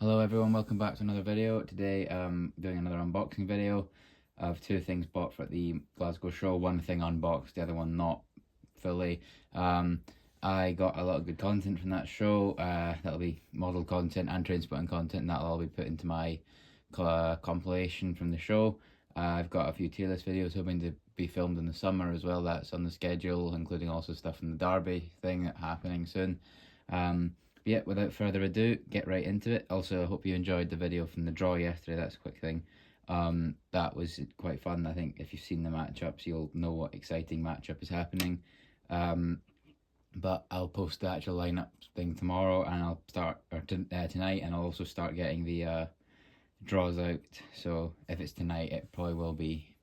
Hello everyone, welcome back to another video. Today I'm doing another unboxing video of two things bought for the Glasgow show. One thing unboxed, the other one not fully. I got a lot of good content from that show. That'll be model content and train spotting content, and that'll all be put into my compilation from the show. I've got a few tier list videos hoping to be filmed in the summer as well. That's on the schedule, including also stuff from the Derby thing happening soon. Yeah, without further ado, get right into it. Also, I hope you enjoyed the video from the draw yesterday. That's a quick thing. That was quite fun. I think if you've seen the matchups, you'll know what exciting matchup is happening. But I'll post the actual lineup thing tomorrow, and I'll start tonight, and I'll also start getting the draws out. So if it's tonight, it probably will be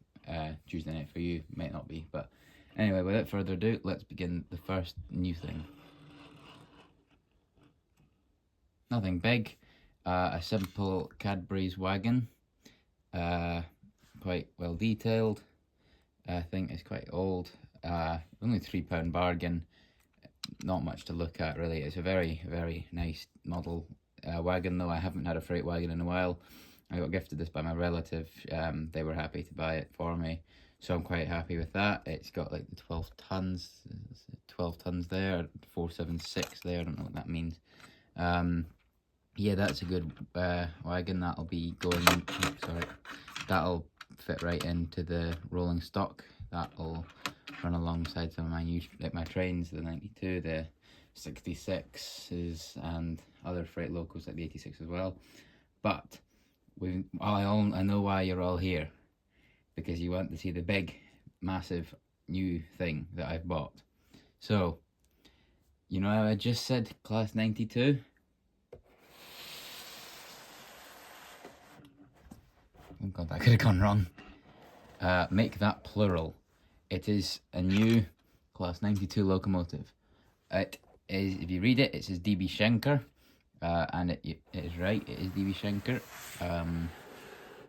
Tuesday night for you. Might not be, but anyway, without further ado, let's begin the first new thing. Nothing big, a simple Cadbury's wagon, quite well detailed. I think it's quite old, only £3 bargain, not much to look at really. It's a very, very nice model wagon though. I haven't had a freight wagon in a while. I got gifted this by my relative. They were happy to buy it for me, so I'm quite happy with that. It's got like the 12 tons there, 476 there, I don't know what that means. Yeah, that's a good wagon. That'll be going, that'll fit right into the rolling stock. That'll run alongside some of my new, like my trains, the 92, the 66s, and other freight locals like the 86 as well. But I know why you're all here, because you want to see the big, massive new thing that I've bought. So, you know how I just said class 92? Oh god, that could have gone wrong. Make that plural. It is a new class 92 locomotive. It is, if you read it, it says DB Schenker, and it is right, it is DB Schenker.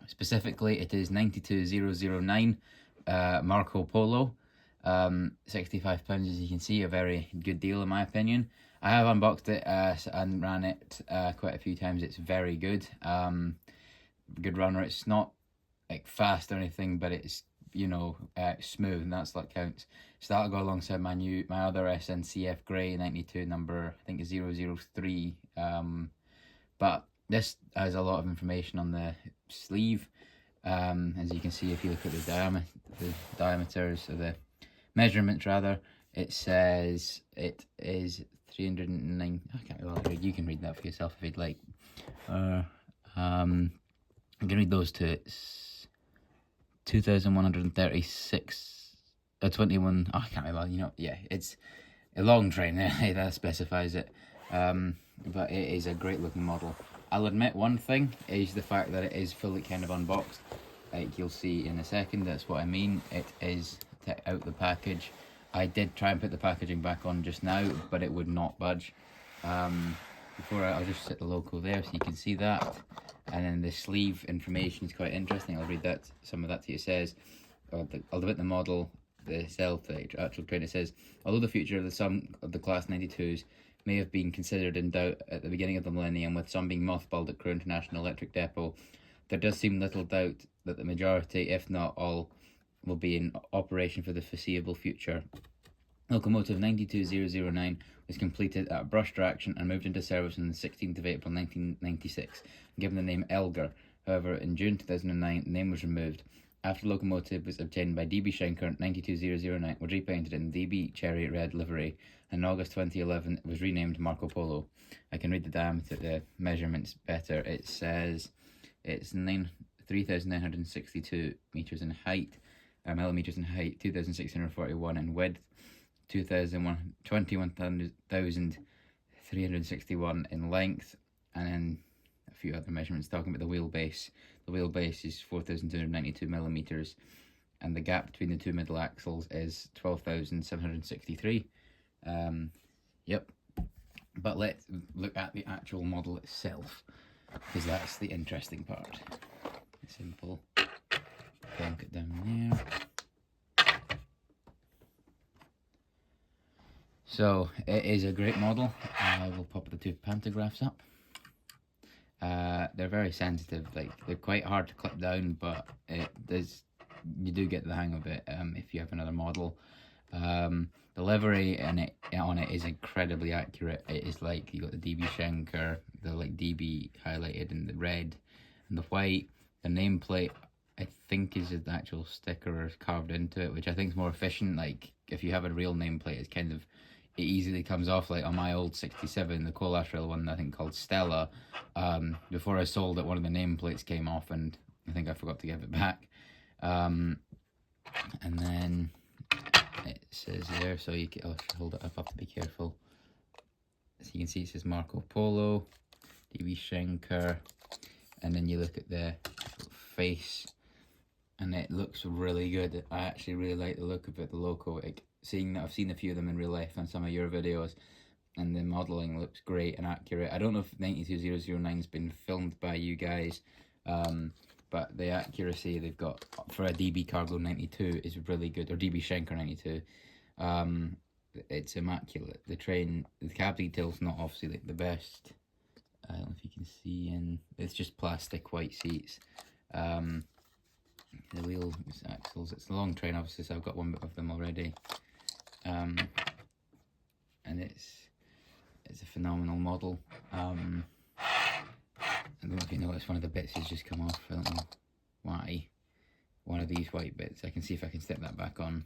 Specifically, it is 92009 Marco Polo. £65, as you can see, a very good deal in my opinion. I have unboxed it and ran it quite a few times. It's very good. Good runner. It's not like fast or anything, but it's, you know, smooth, and that's what counts. So that'll go alongside my other SNCF Grey 92 number, I think is 003. But this has a lot of information on the sleeve. As you can see, if you look at the diameters of the measurements rather, it says it is 309. I can't remember. You can read that for yourself if you'd like. I'm going to read those two. It's 2,136, 21, oh, I can't remember, you know, yeah, it's a long train, that specifies it, but it is a great looking model. I'll admit one thing is the fact that it is fully kind of unboxed, like you'll see in a second. That's what I mean. It is out the package. I did try and put the packaging back on just now, but it would not budge. I'll just set the logo there so you can see that. And then the sleeve information is quite interesting. I'll read that, some of that to you. It says, I'll do it the model, the itself, the actual train. It says, although the future of some of the Class 92s may have been considered in doubt at the beginning of the millennium, with some being mothballed at Crewe International Electric Depot, there does seem little doubt that the majority, if not all, will be in operation for the foreseeable future. Locomotive 92009 was completed at brush traction and moved into service on the 16th of April 1996, given the name Elgar. However, in June 2009, the name was removed. After the locomotive was obtained by DB Schenker 92009, was repainted in DB Cherry Red livery, and in August 2011 it was renamed Marco Polo. I can read the diameter, the measurements better. It says it's 3,962 meters in height, millimeters in height, 2,641 in width, 21,361 in length, and then a few other measurements talking about the wheelbase. The wheelbase is 4,292 millimeters, and the gap between the two middle axles is 12,763. Yep. But let's look at the actual model itself, because that's the interesting part. Simple. Plonk it down there. So it is a great model. I will pop the two pantographs up. They're very sensitive, like they're quite hard to clip down, but you do get the hang of it if you have another model. The livery on it is incredibly accurate. It is like you got the DB Schenker, the like DB highlighted in the red and the white. The nameplate I think is the actual sticker carved into it, which I think is more efficient. Like if you have a real nameplate, it's kind of, it easily comes off. Like on my old 67, the collateral one, I think called Stella, before I sold it, one of the nameplates came off and I think I forgot to give it back. And then it says there, so you can, I'll hold it up, I have to be careful. So you can see it says Marco Polo, DB Schenker, and then you look at the face and it looks really good. I actually really like the look of it, the logo. Like, seeing that, I've seen a few of them in real life on some of your videos, and the modelling looks great and accurate. I don't know if 92009's been filmed by you guys, but the accuracy they've got for a DB Cargo 92 is really good, or DB Schenker 92. It's immaculate. The cab detail's not obviously like the best. I don't know if you can see, and it's just plastic white seats. The wheel axles, it's a long train obviously, so I've got one of them already. And it's a phenomenal model. I don't know if you notice one of the bits has just come off. I don't know why. One of these white bits. I can see if I can step that back on.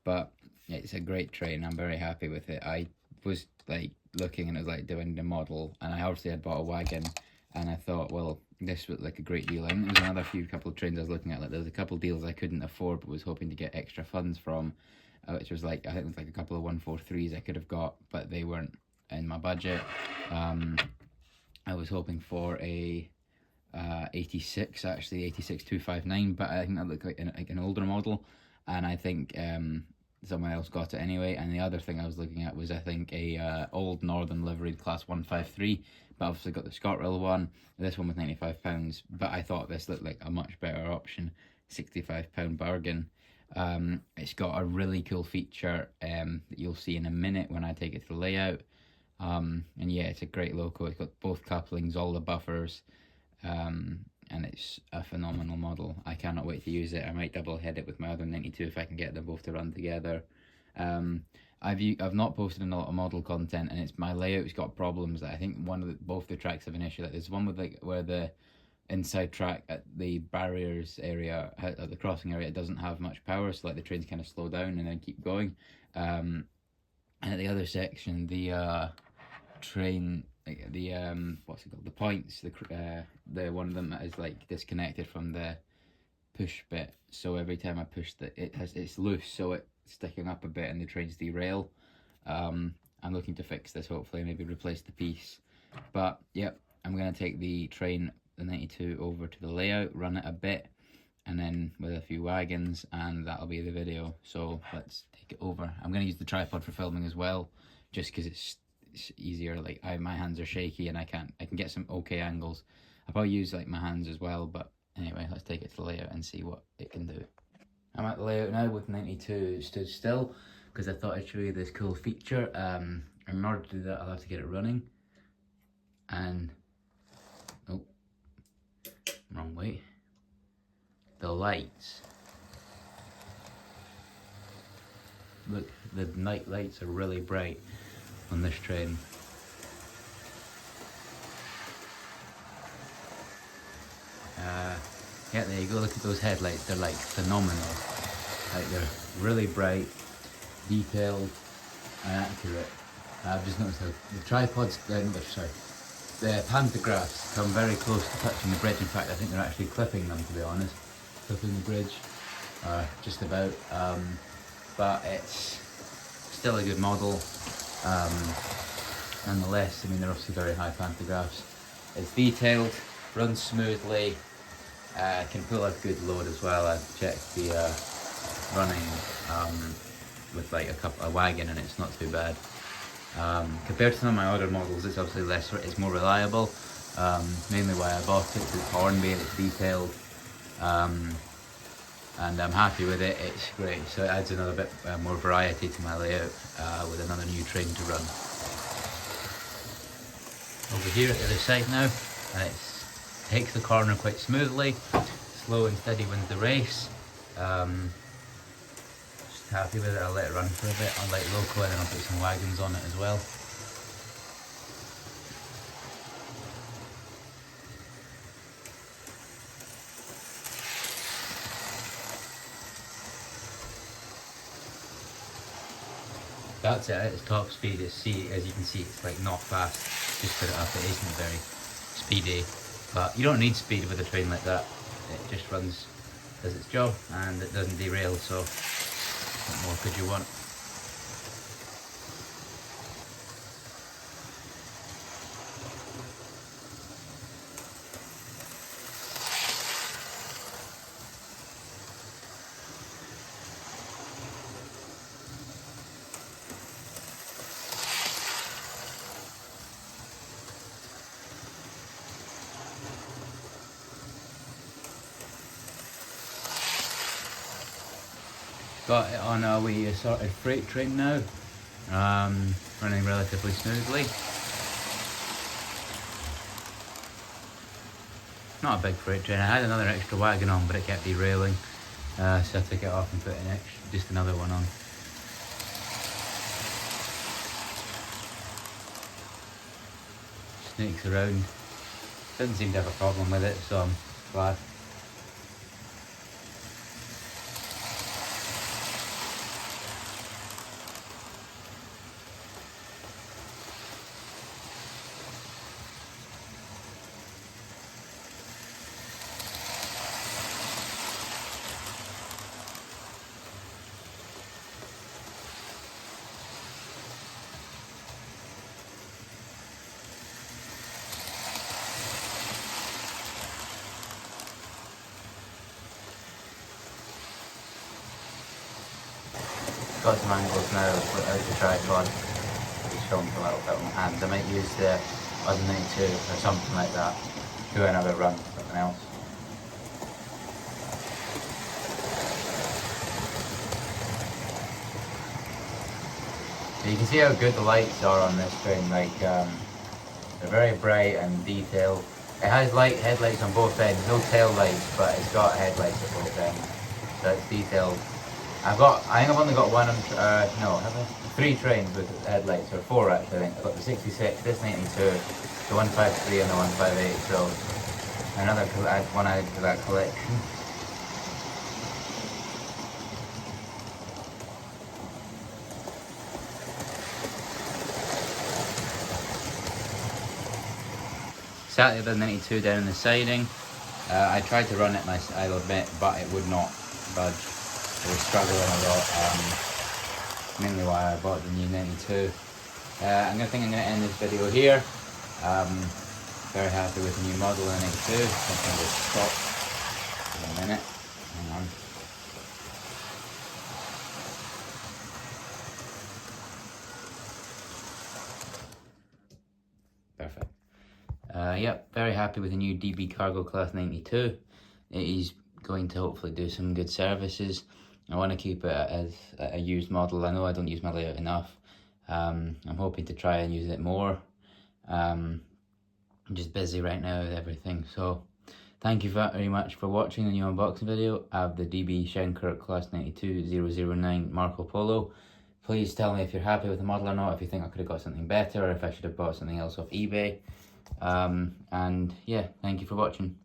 But it's a great train. I'm very happy with it. I was like looking and it was like doing the model, and I obviously had bought a wagon, and I thought, well, this was like a great deal. I think there was another couple of trains I was looking at. Like there was a couple of deals I couldn't afford, but was hoping to get extra funds from, which was like, I think it was like a couple of 143s I could have got, but they weren't in my budget. I was hoping for a 86, actually 86259, but I think that looked like an older model, and I think someone else got it anyway. And the other thing I was looking at was, I think, a old Northern liveried class 153, but obviously got the ScotRail one. This one was £95, but I thought this looked like a much better option, £65 bargain. It's got a really cool feature that you'll see in a minute when I take it to the layout. And yeah, it's a great loco. It's got both couplings, all the buffers, and it's a phenomenal model. I cannot wait to use it. I might double head it with my other 92 if I can get them both to run together. I've not posted a lot of model content, and my layout's got problems. That I think both the tracks have an issue. Like there's one with like where the inside track at the barriers area, at the crossing area, it doesn't have much power, so like the trains kind of slow down and then keep going. And at the other section, the train, the what's it called, the points, the one of them is like disconnected from the push bit, so every time I push it's loose, so it's sticking up a bit and the trains derail. I'm looking to fix this, hopefully maybe replace the piece. But yep, I'm gonna take the train, the 92, over to the layout, run it a bit, and then with a few wagons, and that'll be the video. So let's take it over. I'm gonna use the tripod for filming as well, just because it's easier. Like my hands are shaky and I can get some okay angles. I'll probably use like my hands as well, but anyway, let's take it to the layout and see what it can do. I'm at the layout now with 92 stood still, because I thought I'd show you this cool feature. In order to do that, I'll have to get it running, and oh, wrong way. The lights, look, the night lights are really bright on this train. Yeah, there you go, look at those headlights, they're like phenomenal. Like they're really bright, detailed and accurate. I've just noticed how the tripods, the pantographs come very close to touching the bridge. In fact, I think they're actually clipping them, to be honest. Clipping the bridge, just about. But it's still a good model. Nonetheless, I mean, they're obviously very high pantographs. It's detailed, runs smoothly, can pull a good load as well. I've checked the running with like a wagon, and it's not too bad. Compared to some of my other models, it's obviously it's more reliable. Mainly why I bought it, it's Hornby and it's detailed. And I'm happy with it, it's great. So it adds another bit more variety to my layout with another new train to run. over here at the other side now, and it takes the corner quite smoothly. Slow and steady wins the race. Just happy with it. I'll let it run for a bit. I'll light loco and then I'll put some wagons on it as well. That's it at its top speed. As you can see, it's like not fast. Just put it up. It isn't very speedy, but you don't need speed with a train like that. It just runs, does its job, and it doesn't derail. So what more could you want? Got it on a wee assorted freight train now, running relatively smoothly. Not a big freight train. I had another extra wagon on, but it kept derailing, so I took it off and put just another one on. Snakes around. Didn't seem to have a problem with it, so I'm glad. Got some angles now without the tripod. Just filmed a little bit on my hands. I might use the other 92 or something like that. Do another run, something else. So you can see how good the lights are on this train. Like they're very bright and detailed. It has headlights on both ends. No tail lights, but it's got headlights at both ends. So it's detailed. I think I've only got one, no, have I? 3 trains with headlights, or 4 actually, I think. I've got the 66, this 92, the 153 and the 158, so another one added to that collection. Sat the 92 down in the siding. I tried to run it, I'll admit, but it would not budge. I was struggling a lot, mainly why I bought the new 92. I'm going to end this video here. Very happy with the new model in 92. Something will stop in a minute. Hang on. Perfect. Yep, very happy with the new DB Cargo Class 92. It is going to hopefully do some good services. I want to keep it as a used model. I know I don't use my layout enough. I'm hoping to try and use it more. I'm just busy right now with everything. So thank you very much for watching the new unboxing video of the DB Schenker Class 92-009 Marco Polo. Please tell me if you're happy with the model or not, if you think I could have got something better, or if I should have bought something else off eBay. And yeah, thank you for watching.